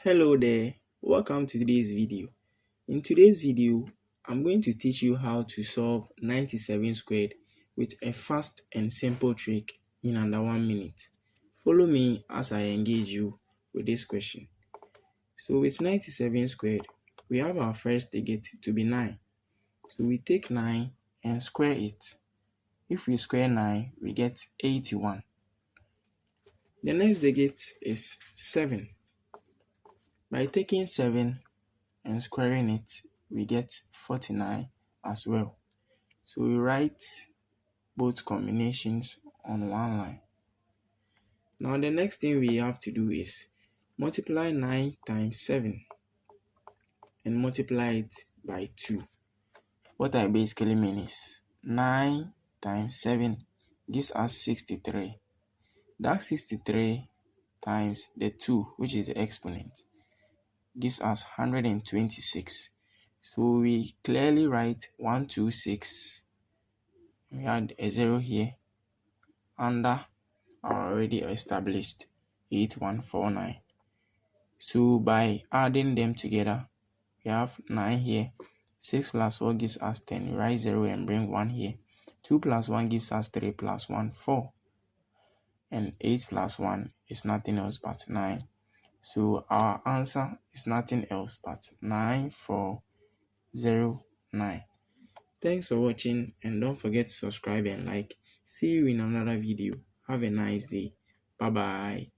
Hello there, welcome to today's video. In today's video, I'm going to teach you how to solve 97 squared with a fast and simple trick in under 1 minute. Follow me as I engage you with this question. So with 97 squared, we have our first digit to be 9. So we take 9 and square it. If we square 9, we get 81. The next digit is 7. By taking 7 and squaring it, we get 49 as well. So we write both combinations on one line. Now the next thing we have to do is multiply 9 times 7 and multiply it by 2. What I basically mean is 9 times 7 gives us 63. That 63 times the 2, which is the exponent, gives us 126. So we clearly write 126. We add a 0 here under our already established 8149. So by adding them together, we have 9 here. 6 plus 4 gives us 10. We write 0 and bring 1 here. 2 plus 1 gives us 3 plus 1, 4. And 8 plus 1 is nothing else but 9. So our answer is nothing else but 9409. Thanks for watching, and don't forget to subscribe and like. See you in another video. Have a nice day. Bye bye.